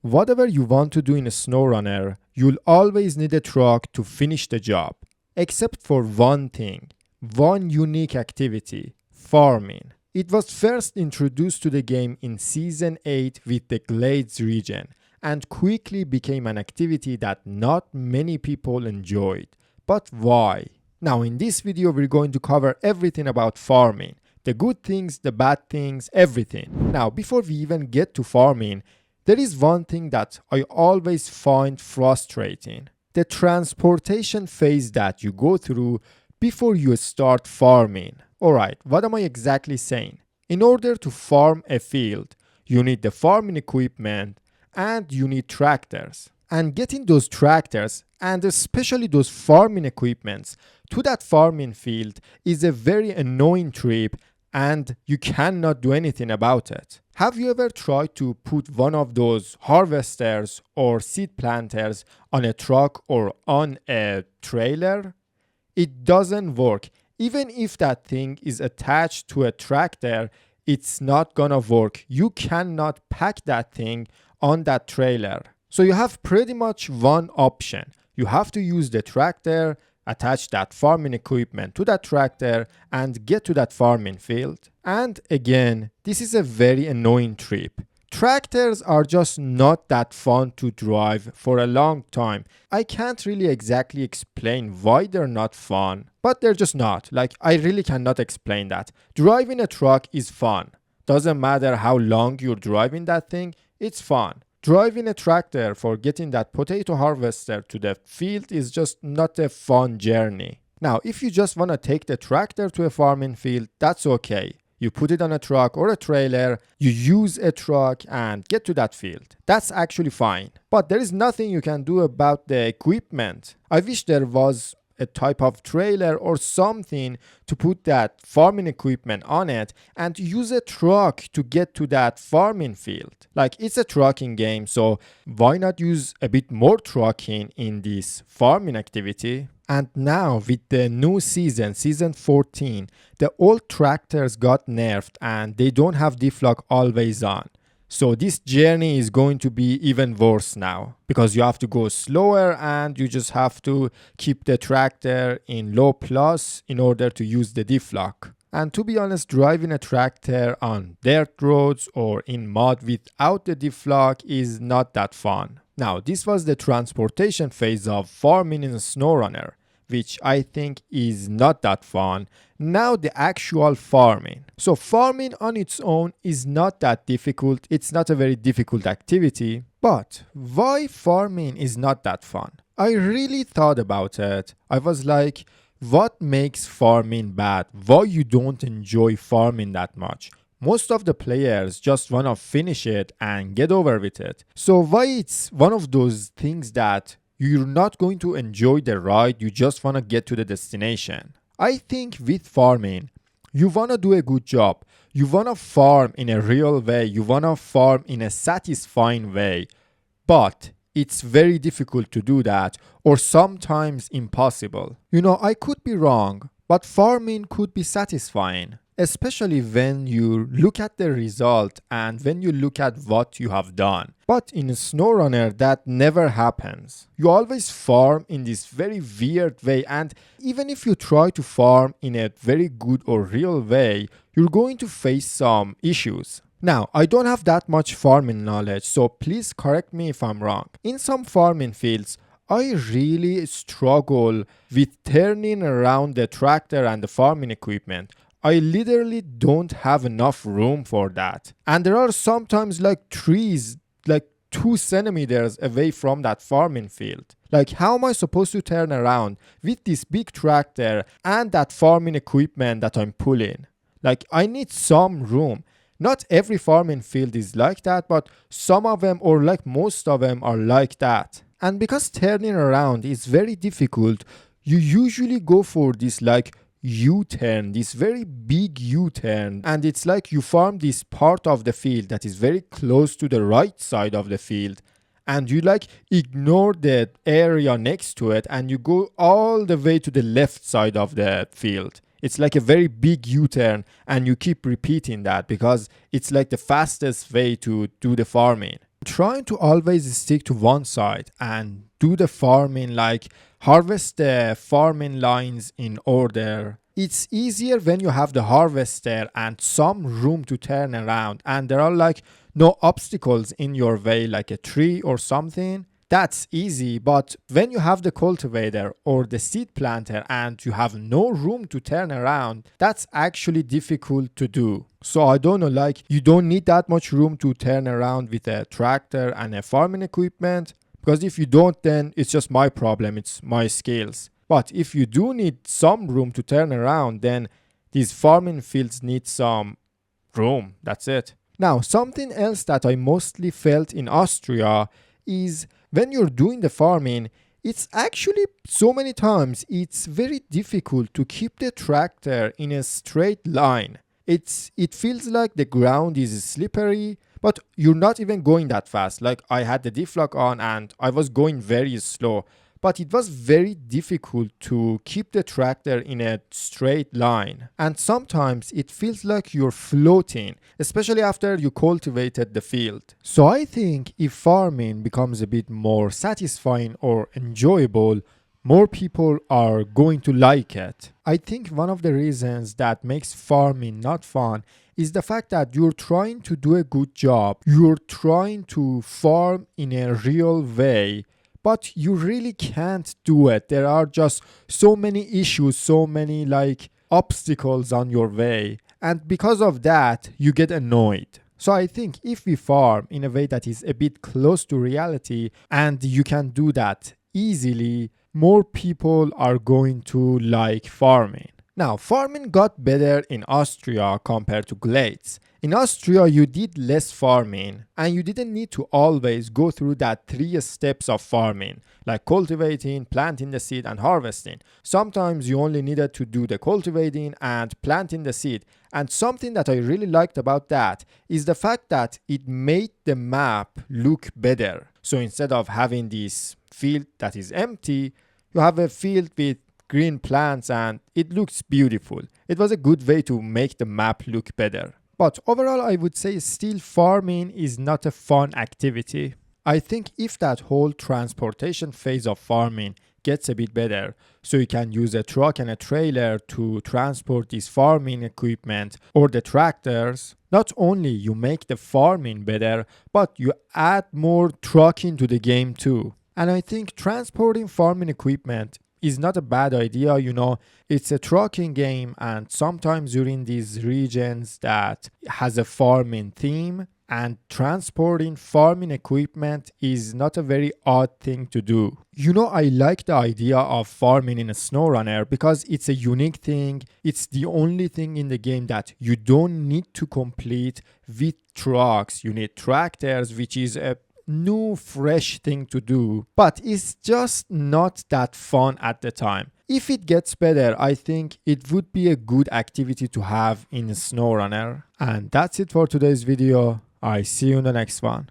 Whatever you want to do in a SnowRunner, you'll always need a truck to finish the job. Except for one thing, one unique activity, farming. It was first introduced to the game in Season 8 with the Glades region and quickly became an activity that not many people enjoyed. But why? Now in this video we're going to cover everything about farming. The good things, the bad things, everything. Now before we even get to farming, there is one thing that I always find frustrating. The transportation phase that you go through before you start farming. Alright, what am I exactly saying? In order to farm a field, you need the farming equipment and you need tractors. And getting those tractors and especially those farming equipments to that farming field is a very annoying trip and you cannot do anything about it. Have you ever tried to put one of those harvesters or seed planters on a truck or on a trailer? It doesn't work. Even if that thing is attached to a tractor, it's not gonna work. You cannot pack that thing on that trailer. So you have pretty much one option. You have to use the tractor, attach that farming equipment to that tractor and get to that farming field. And again, this is a very annoying trip. Tractors are just not that fun to drive for a long time. I can't really exactly explain why they're not fun, but they're just not. Like, I really cannot explain that. Driving a truck is fun. Doesn't matter how long you're driving that thing, it's fun. Driving a tractor for getting that potato harvester to the field is just not a fun journey. Now, if you just want to take the tractor to a farming field, that's okay. You put it on a truck or a trailer, you use a truck and get to that field. That's actually fine. But there is nothing you can do about the equipment. I wish there was a type of trailer or something to put that farming equipment on it and use a truck to get to that farming field. Like, it's a trucking game, so why not use a bit more trucking in this farming activity? And now with the new season, season 14, the old tractors got nerfed and they don't have diff lock always on. So this journey is going to be even worse now because you have to go slower and you just have to keep the tractor in low plus in order to use the diff lock. And to be honest, driving a tractor on dirt roads or in mud without the diff lock is not that fun. Now, this was the transportation phase of farming in SnowRunner, which I think is not that fun. Now the actual farming. So farming on its own is not that difficult. It's not a very difficult activity. But why farming is not that fun? I really thought about it. I was like, what makes farming bad? Why you don't enjoy farming that much? Most of the players just want to finish it and get over with it. So why it's one of those things that you're not going to enjoy the ride, you just want to get to the destination. I think with farming, you want to do a good job. You want to farm in a real way. You want to farm in a satisfying way. But it's very difficult to do that, or sometimes impossible. You know, I could be wrong, but farming could be satisfying. Especially when you look at the result and when you look at what you have done. But in SnowRunner, that never happens. You always farm in this very weird way, and even if you try to farm in a very good or real way, you're going to face some issues. Now, I don't have that much farming knowledge, so please correct me if I'm wrong. In some farming fields, I really struggle with turning around the tractor and the farming equipment. I literally don't have enough room for that. And there are sometimes like trees like 2 centimeters away from that farming field. Like, how am I supposed to turn around with this big tractor and that farming equipment that I'm pulling? Like, I need some room. Not every farming field is like that, but some of them, or like most of them, are like that. And because turning around is very difficult, you usually go for this like U-turn, this very big U-turn, and it's like you farm this part of the field that is very close to the right side of the field and you like ignore the area next to it and you go all the way to the left side of the field. It's like a very big U-turn and you keep repeating that because it's like the fastest way to do the farming. Trying to always stick to one side and do the farming, like harvest the farming lines in order. It's easier when you have the harvester and some room to turn around and there are like no obstacles in your way like a tree or something. That's easy, but when you have the cultivator or the seed planter and you have no room to turn around, that's actually difficult to do. So I don't know, like you don't need that much room to turn around with a tractor and a farming equipment, because if you don't, then it's just my problem, it's my skills. But if you do need some room to turn around, then these farming fields need some room. That's it. Now, something else that I mostly felt in Austria is when you're doing the farming, it's actually so many times it's very difficult to keep the tractor in a straight line. It feels like the ground is slippery, but you're not even going that fast. Like I had the diff lock on and I was going very slow, but it was very difficult to keep the tractor in a straight line. And sometimes it feels like you're floating, especially after you cultivated the field. So I think if farming becomes a bit more satisfying or enjoyable, more people are going to like it. I think one of the reasons that makes farming not fun is the fact that you're trying to do a good job. You're trying to farm in a real way, but you really can't do it. There are just so many issues, so many like obstacles on your way. And because of that, you get annoyed. So I think if we farm in a way that is a bit close to reality and you can do that easily, more people are going to like farming. Now, farming got better in Austria compared to Glades. In Austria, you did less farming and you didn't need to always go through that 3 steps of farming, like cultivating, planting the seed, and harvesting. Sometimes you only needed to do the cultivating and planting the seed. And something that I really liked about that is the fact that it made the map look better. So instead of having this field that is empty, you have a field with green plants and it looks beautiful. It was a good way to make the map look better. But overall, I would say still farming is not a fun activity. I think if that whole transportation phase of farming gets a bit better, so you can use a truck and a trailer to transport this farming equipment or the tractors, not only you make the farming better, but you add more trucking to the game too. And I think transporting farming equipment is not a bad idea. It's a trucking game and sometimes you're in these regions that has a farming theme, and transporting farming equipment is not a very odd thing to do. I like the idea of farming in a SnowRunner because it's a unique thing. It's the only thing in the game that you don't need to complete with trucks. You need tractors, which is a new fresh thing to do, but it's just not that fun at the time. If it gets better, I think it would be a good activity to have in SnowRunner. And that's it for today's video. I see you in the next one.